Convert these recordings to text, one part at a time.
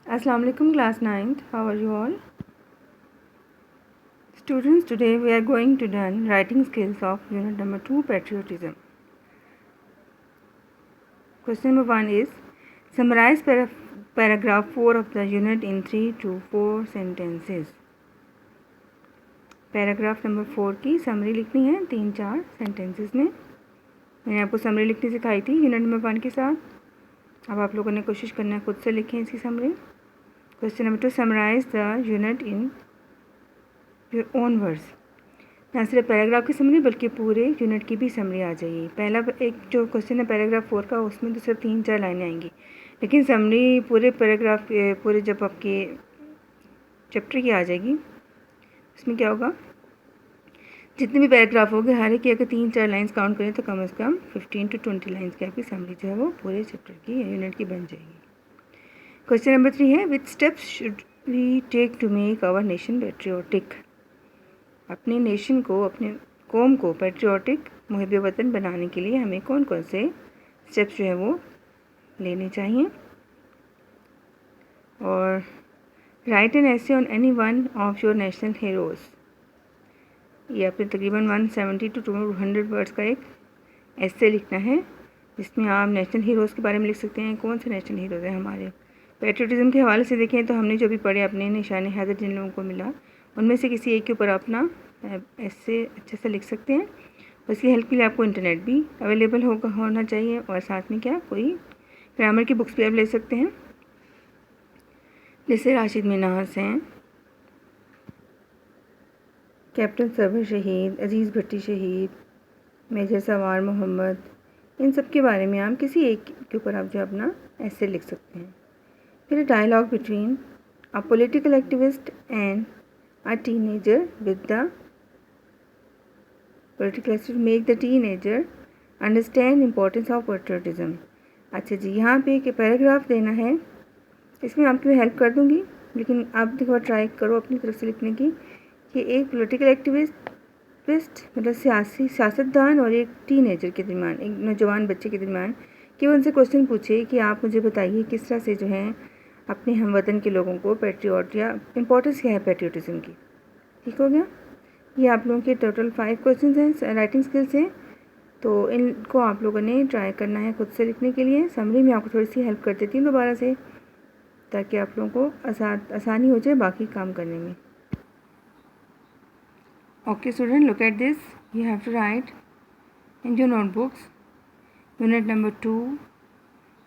Assalamu alaikum class 9th. How are you all? Students, today we are going to learn writing skills of unit number 2 patriotism. Question number 1 is summarize paragraph 4 of the unit in 3 to 4 sentences. Paragraph number 4 की summary लिखनी है 3-4 sentences में। मैंने आपको summary लिखनी सिखाई थी unit number 1 के साथ। अब आप लोगों ने कोशिश करना है खुद से लिखें इसकी summary. Question number 2, summarise the unit in your own words. ना सिर्फ पैराग्राफ की समरी बल्कि पूरे यूनिट की भी समरी आ जाएगी। पहला एक जो क्वेश्चन है पैराग्राफ 4 का, उसमें तो सिर्फ 3-4 लाइनें आएंगी, लेकिन समरी पूरे पैराग्राफ पूरे जब आपके चैप्टर की आ जाएगी, उसमें क्या होगा, जितने भी पैराग्राफ हो गए हर एक की अगर 3-4 लाइन्स काउंट करें तो कम से कम 15 to 20 लाइन्स की आपकी समरी जो है वो पूरे चैप्टर की यूनिट की बन जाएगी। क्वेश्चन नंबर 3 है which steps should we take to make our nation patriotic. अपने नेशन को, अपने कौम को पैट्रियोटिक मुहिब वतन बनाने के लिए हमें कौन कौन से स्टेप्स जो है वो लेने चाहिए। और right an essay on any one of your national heroes. ये आपने तकरीबन 170 to 200 वर्ड्स का एक एसे लिखना है, जिसमें आप नेशनल हीरोज़ के बारे में लिख सकते हैं। कौन से नेशनल हीरोज़ हैं हमारे पैट्रियोटिज़म के हवाले से। देखें तो हमने जो भी पढ़े अपने निशान हैदर जिन लोगों को मिला, उनमें से किसी एक के ऊपर अपना ऐसे अच्छे से लिख सकते हैं। उसकी हेल्प के लिए आपको इंटरनेट भी अवेलेबल होना चाहिए, और साथ में क्या कोई ग्रामर की बुक्स भी आप ले सकते हैं, जैसे राशिद मिन्हास हैं, कैप्टन सरवर शहीद, अजीज़ भट्टी शहीद, मेजर सवार मोहम्मद, इन सब के बारे में आप किसी एक के ऊपर आप जो अपना ऐसे लिख सकते हैं। फिर dialogue between a political activist and a teenager with the political activist make the teenager understand importance of patriotism। अच्छा जी, यहाँ पे एक पैराग्राफ देना है, इसमें आपकी मैं हेल्प कर दूँगी, लेकिन आप देखो ट्राई करो अपनी तरफ से लिखने की कि एक पॉलिटिकल एक्टिविस्ट मतलब सियासतदान और एक टीनेजर के दरमियान, एक नौजवान बच्चे के दरमियान, कि वो उनसे क्वेश्चन पूछे कि आप मुझे बताइए किस तरह से जो है अपने हम वतन के लोगों को पैट्रियोट या इम्पोर्टेंस क्या है पैट्रियोटिज़म की। ठीक हो गया। ये आप लोगों के टोटल 5 क्वेश्चन हैं राइटिंग स्किल से, तो इनको आप लोगों ने ट्राई करना है खुद से लिखने के लिए। समरी में आपको थोड़ी सी हेल्प कर देती हूँ दोबारा से, ताकि आप लोगों को आसानी हो जाए बाकी काम करने में। Okay student, look at this. You have to write in your notebooks unit number 2,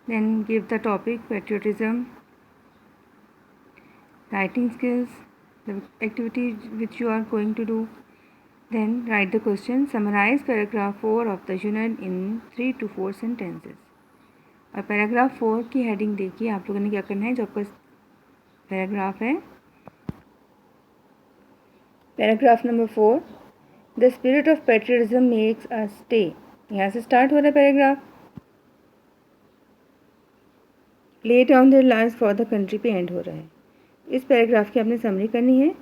then give the topic patriotism, writing skills, the activity which you are going to do, then write the question, summarize paragraph 4 of the unit in 3 to 4 sentences। और paragraph 4 की heading देखिए आप लोगों ने क्या करना है। जो आपका पैराग्राफ है, paragraph number 4, the spirit of patriotism makes us stay, यहाँ से स्टार्ट हो रहा है paragraph. Lay down their lives for the country पे एंड हो रहा है। इस पैराग्राफ की आपने समरी करनी है,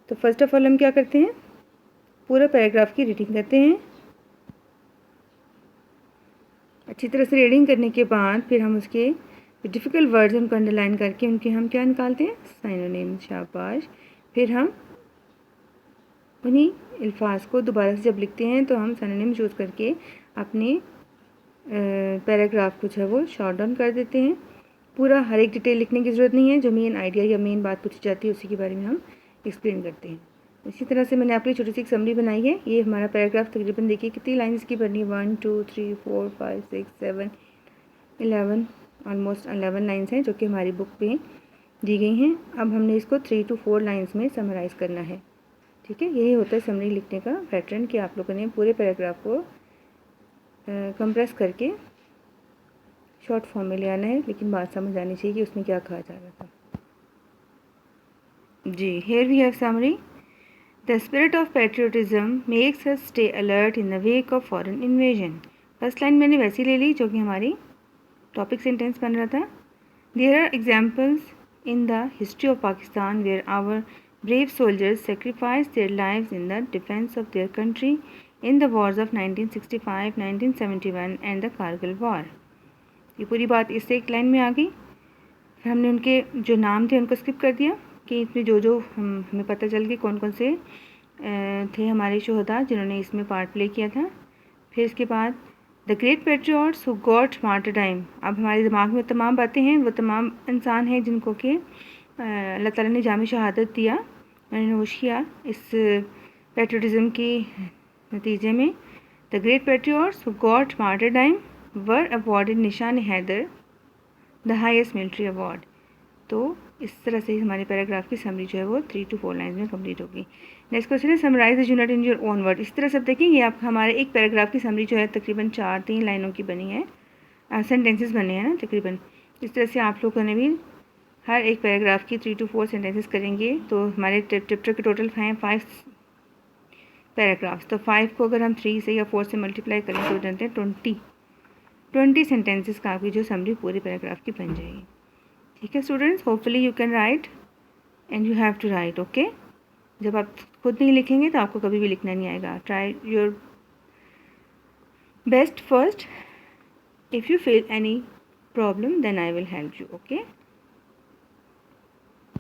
तो फर्स्ट ऑफ ऑल हम क्या करते हैं, पूरा पैराग्राफ की रीडिंग करते हैं। अच्छी तरह से रीडिंग करने के बाद फिर हम उसके डिफ़िकल्ट वर्ड्स उनको अंडरलाइन करके उनके हम क्या निकालते हैं, साइनोनिम, शाबाश। फिर हम उन्हीं अल्फाज को दोबारा से जब लिखते हैं तो हम साइनोनिम चूज़ करके अपने पैराग्राफ को जो है वो शॉर्ट डाउन कर देते हैं। पूरा हर एक डिटेल लिखने की ज़रूरत नहीं है, जो मेन आइडिया या मेन बात पूछी जाती है उसी के बारे में हम एक्सप्लेन करते हैं। इसी तरह से मैंने आपके लिए छोटी सी एक समरी बनाई है। ये हमारा पैराग्राफ तकरीबन देखिए कितनी लाइन्स की बननी है, 1 2 3 4 5 6 7 11, ऑलमोस्ट 11 लाइन्स हैं जो कि हमारी बुक पे दी गई हैं। अब हमने इसको 3 to 4 लाइन्स में समराइज़ करना है। ठीक है, यही होता है समरी लिखने का पैटर्न, कि आप लोगों ने पूरे पैराग्राफ को कंप्रेस करके शॉर्ट फॉर्म में ले आना है, लेकिन बात समझ आनी चाहिए कि उसमें क्या कहा जा रहा था। जी, here we have summary. The spirit of patriotism makes us stay alert in the wake of foreign invasion। First line मैंने वैसी ले ली जो कि हमारी टॉपिक सेंटेंस बन रहा था। There are examples in the history of Pakistan where our brave soldiers sacrificed their lives in the defense of their country in the wars of 1965, 1971 and the Kargil war। ये पूरी बात इससे एक line में आ गई। फिर हमने उनके जो नाम थे उनको स्किप कर दिया कि इसमें जो हमें पता चल गई कौन कौन से थे हमारे शोहदा जिन्होंने इसमें पार्ट प्ले किया था। फिर इसके बाद the great patriots who got martyrdom. अब हमारे दिमाग में तमाम बातें हैं, वो तमाम इंसान हैं जिनको कि अल्लाह ताला ने जाम शहादत दिया, उन्होंने नोश किया इस पेट्रियटिज़म के नतीजे में। The great patriots who got martyrdom were awarded Nishan Haider the highest military award. तो इस तरह से हमारे पैराग्राफ की समरी जो है वो 3 to 4 लाइन्स में कंप्लीट होगी। नेक्स्ट क्वेश्चन है summarise the unit in your own word. इस तरह से आप देखें ये आप हमारे एक पैराग्राफ की समरी जो है तकरीबन 3 लाइनों की बनी है, सेंटेंसेस बने हैं ना तकरीबन। इस तरह से आप लोगों ने भी हर एक पैराग्राफ की 3 to 4 सेंटेंसेस करेंगे। तो हमारे चैप्टर के टोटल हैं 5 पैराग्राफ्स। तो 5 को अगर हम 3 से या 4 से मल्टीप्लाई करें तो जानते हैं 20 सेंटेंसेस का आपकी जो समरी पूरे पैराग्राफ की बन जाएगी। ठीक है students, hopefully you can write and you have to write. Okay, जब आप खुद नहीं लिखेंगे तो आपको कभी भी लिखना नहीं आएगा। Try your best first, if you feel any problem then I will help you. Okay.